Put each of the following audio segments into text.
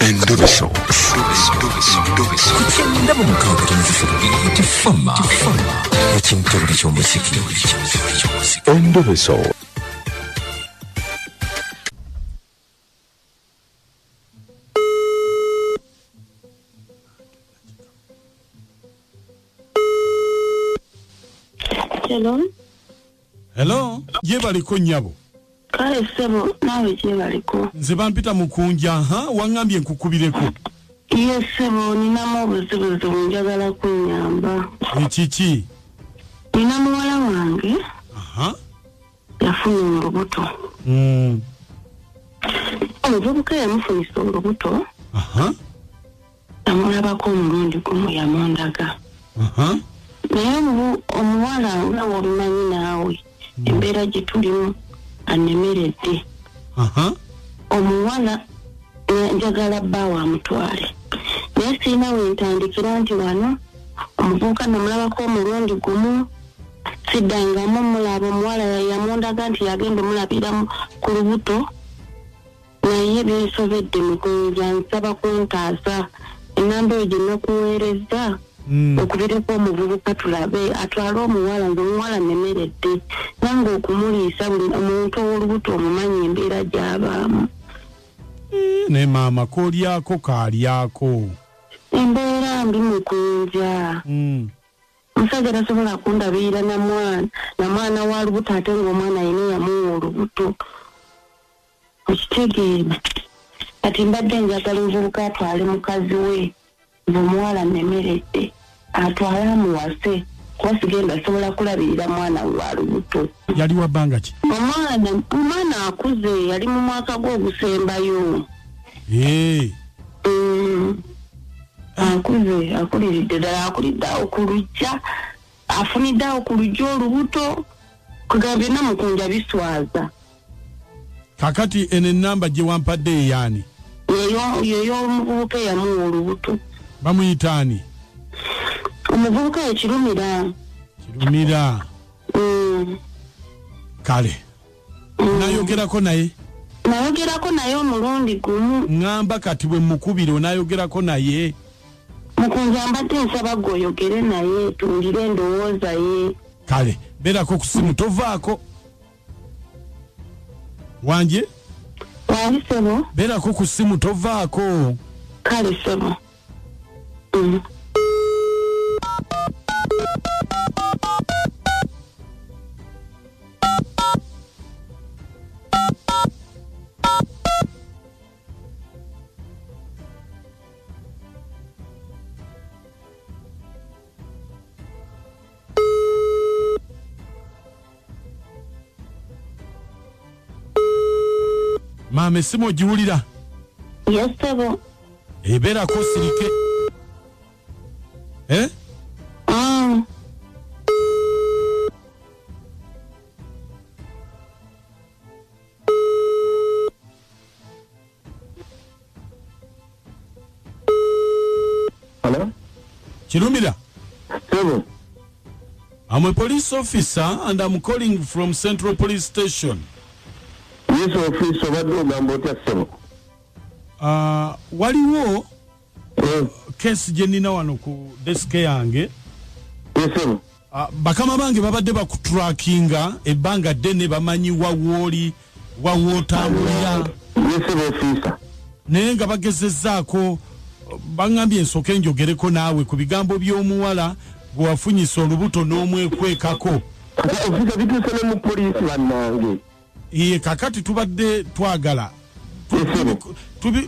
Endobeso. Ndabo mukanga kinzifiro tifama. Ekintu ky'omusiki. Endobeso. Hello, je baliko nyabo. Kale sebo nawe je baliko. Nze bampita Mukunja, wangambye nkukubireko. Yes sebo nina obuzibu njagala kunyamba. Ekiki? Nina muwala wange. Yafuna olubuto. Omuvubuka yamufunisa olubuto. Amulabako omulundi gumu yamondaga. Naye omuwala nga wolumanyi naawe embeera gye tulimu anemeredde. Omuwala njagala bbaawe amutwale. Naye sirina wentandikira nti wano omuvubuka namulabako omulundi gumu siddangamu mulaba omuwala yamondaga nti yagenda omulabira ku lubuto. Naye byensobedde Mukunja nsaba kuntaasa enamba eyo gye nakuweereza okubireko omuvubuka tulabe atwale omuwala ng'omuwala nemeredde nange okumuliisa buli omuntu ow'olubuto omumanyi embeera gy'abaamu. Ne maama k'olyako kaalyako. Embeera mbi Mukunja. Omusajja tasobola kundabirira na mwana wa lubuto ate ng'omwana yina yamuwa olubuto. Okitegeera kati mbadde njagala omuvubuka atwale mukazi we ng'omuwala nemeredde atwale amuwase kuba sigenda asobola kulabirira mwana wa lubuto. Yali wa bbanga ki? Omwana akuze yali mu mwaka gw'ogusembayo. Akuze akuliridde ddala akuliddeawo ku lujja afuniddeawo ku lujja olubuto kugambye Namukunja biswaza. Kakati ene namba gye wampadde eyaani? Yeyo omuvubuka eyamuwa olubuto. Bamuyitaani? Omuvubuka ekirumira. Kirumira. Kale. Nayogerako naye? Nayogerako naye omulundi gumu. Ngamba kati bwe mukubire onayogerako naye? Mukunja mbadde nsaba gwoyogere naye tundire endowooza ye. Kale, beerako ku simu tovaako. Wanje? Wali sebo? Beerako ku simu tovaako. Kale sebo. Maame simu ogiwulira? Yes sebo. Ebeerako sirike. Hello? Kirumira? Sebo. I'm a police officer and I'm calling from Central Police Station. Yes, officer, obadde ogamba otya sebo? Waliwo kesi gye nnina wano ku desk yange. Yes, sebo. Bakama bange babadde bakutrakinga ebbanga ddene bamanyi wawootambulira. Yes, sebo officer. Naye nga bagezezzaako bangambye nsooke njogereko naawe ku bigambo by'omuwala gwe wafunyisa olubuto n'omwekwekako. Officer bituuse ne mu poliisi bannange. Kakati tubadde twagala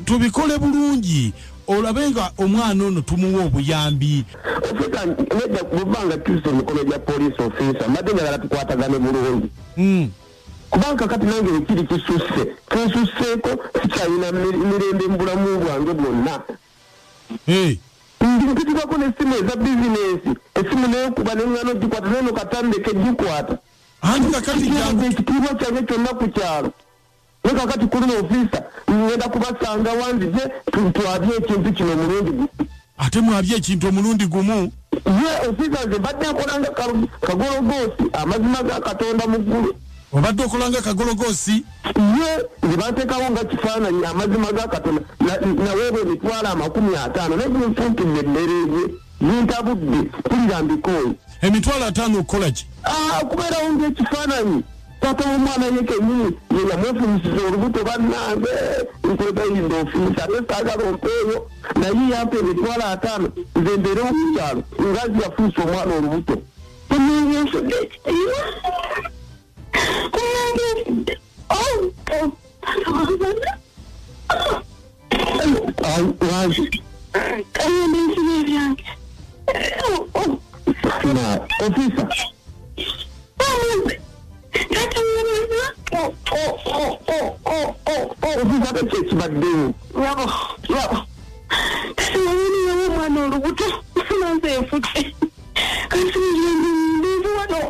tubikole bulungi olabe nga omwana ono tumuwa obuyambi. Officer nedda kubanga tuuse emikono gya poliisi officer mbadde njagala tukwatagane bulungi. Kubanga kati nange ekiri kisusse kensusseeko sikyalina mirembe mu bulamu bwange bwonna. Ndikutibako n'essimu eza bizinesi essimu neyokuba neŋŋano gikwata neno katandeke gikwata. Kakati ekitiibwa kyange kyonna ku kyalo. Naye kakati kulina officer ngenda kubasanga wanzije twabye ekintu kino omulundi gumu. Ate mwabye ekintu omulundi gumu? Ye officer nze mbadde nkolanga kagologoosi amazima ga Katonda mu ggulu. obadde okolanga kagologosi ye nzibateekawo nga kifaananyi amazima ga Katonda naweebwa emitwalo 50 naye zinfuukidde emmere zintabudde kulira mbikooyi emitwalo 5 okukola ki kubeerawo ng'ekifaananyi taata w'omwana ye kennyini ye yamwefunyisiza olubuto bannange nkwegayinda ofiisa naye saagala ompeeyo naye yampa emitwalo 5 nze mbeere omukyalo ngazi yafuusa omwana olubuto ofisa ofisa tekekibaddewo kasimanyiyewo omwana olubuto nanze enfute kasimanyiyewo wano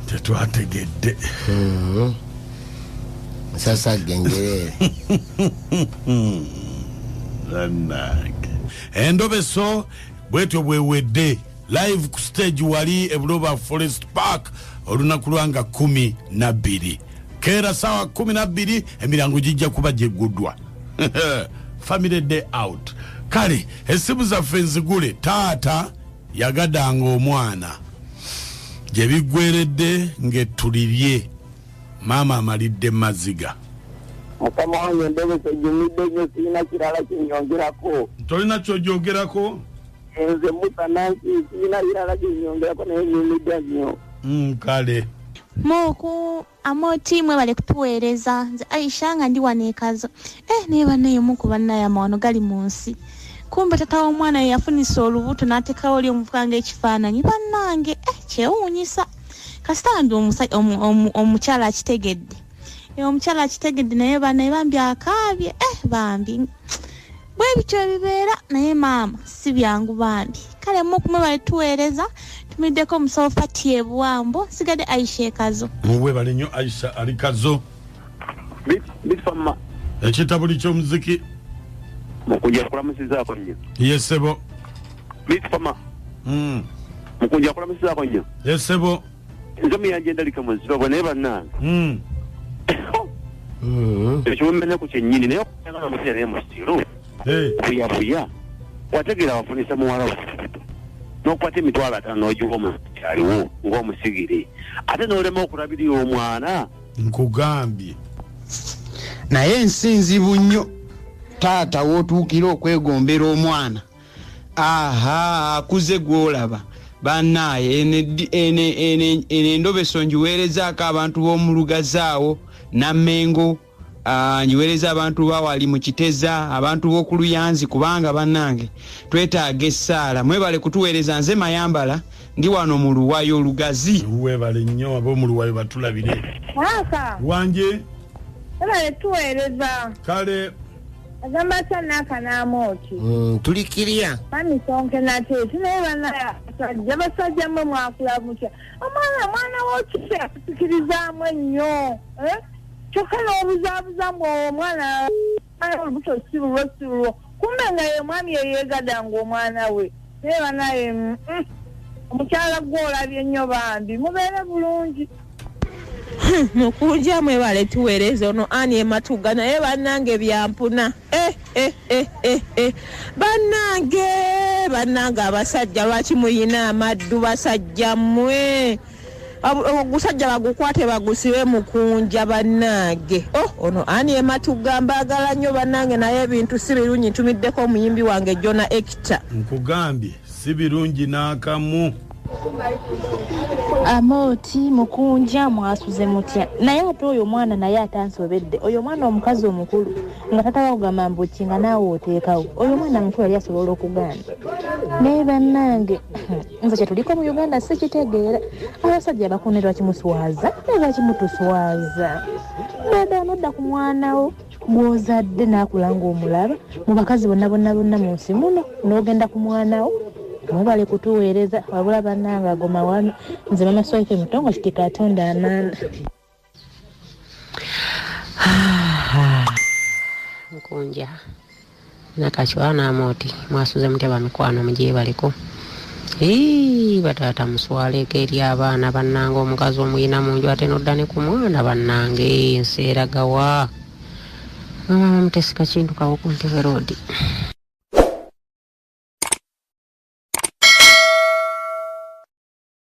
tetwategedde sasa gengerere Endobeso bwetyo bwewedde live ku stage wali ebuloba Forest Park olunaku lwanga 12 keera sawa 12 emirango gijja kuba gyeguddwa family day out kale esimu zaffe nzigule taata yagadanga omwana gye biggweredde ng'etulirye maama amalidde maziga mukama wange Endobeso jumidde nyo sirina kirala kyenyongerako tolina kyogyogerako nze musa nansi sirina kirala kyenyongerako naye nyumidde nnyo kale Moku amoti mwe bale kutuweereza nze Aisha nga ndi waneekazo naye bannaye muku bannaye amawano gali mu nsi kumbe tata w'omwana yafunisa olubuto n'ateekawo oli omuvuganga ekifaananyi bannange kyewuunyisa kasita ndi omukyala akitegedde omukyala akitegedde naye bannaye bambi akaabye bambi bwe bityo bibeera naye maama si byangu bambi kale muku mwe bale tuweereza tumiddeko omusawo Fati ebuwambo sigadde Aisha ekazo muwe bale nnyo Aisha ali kazo bitfama ekitabuli ky'omuziki Mukunja kulamusizaako nnyo yesebo bitfama Mukunja kulamusizaako nnyo yesebo nzomu yanje endalika muzibabwe naye bannange ekiwemene ku kyennyini naye okuyagala omusira naye musiru buyabuya wategeera wafunisa muwala wa n'okwata emitwalo 5 n'ogiwa omukyaliwo ng'omusigire ate n'olema okulabirira omwana nkugambye naye ensinzibu nnyo taata wootuukira okwegombera omwana akuze gwolaba bannaye ene Endobeso njiweerezaako abantu b'omulugazaawo Namengo njiweereza abantu bawali mu Kiteza abantu b'oku Luyanzi kubanga bannange twetaaga essaala mwebale kutuweereza nze Mayambala ndi wano mu Luwayo Lugazi webale nnyo ab'omu Luwayo batulabire Lwange ebale tuweereza kale agamba kyanaka n'amooti tulikirya mamisonke nate tunaye basajja mwe mwakula mutya omwana w'okise akusikirizaamu ennyo kyokka n'obuzaabuza mbu omwana olubuto sirulwo kumbe nga ye mwami yeyeegadanga omwana we naye banaye omukyala gw'olabye ennyo bambi mubeere bulungi Mukunja mwebale tuweereza ono ani ematuga naye bannange byampuna bannange abasajja lwaki muyina amaddu basajja mmwe ogusajja bagukwate bagusibe Mukunja bannange ono ani ematuga mbaagala nnyo bannange naye ebintu si birungi ntumiddeko omuyimbi wange Jona Ekita nkugambye si birungi n'akamu Amoti Mukunja mwasuze mutya naye ate oyo mwana naye atansobedde oyo mwana omukazi omukulu nga tata bagamba mbukinga naawe oteekawo oyo mwana mukulu yali asobola okugamba naye bannange nze kyetuliko mu Uganda sikitegeera abasajja bakunerwa kimuswaza naye kimutuswaza dada nodda ku mwanawo gw'ozadde n'akulanga omulaba mu bakazi bonna mu nsi muno n'ogenda ku mwanawo mwebale kutuweereza wabula bannange agoma wano nze mama soife mutongo kiti Katonda amaana Mukunja nakachwana Amoti mwasuze muteba mikwano mujye baliko batata muswaleko eri abaana bannange omukazi omuyina mu nju ate nodda ne ku mwana bannange enseera gawa mutesika kintu kawo ku Ntebe Road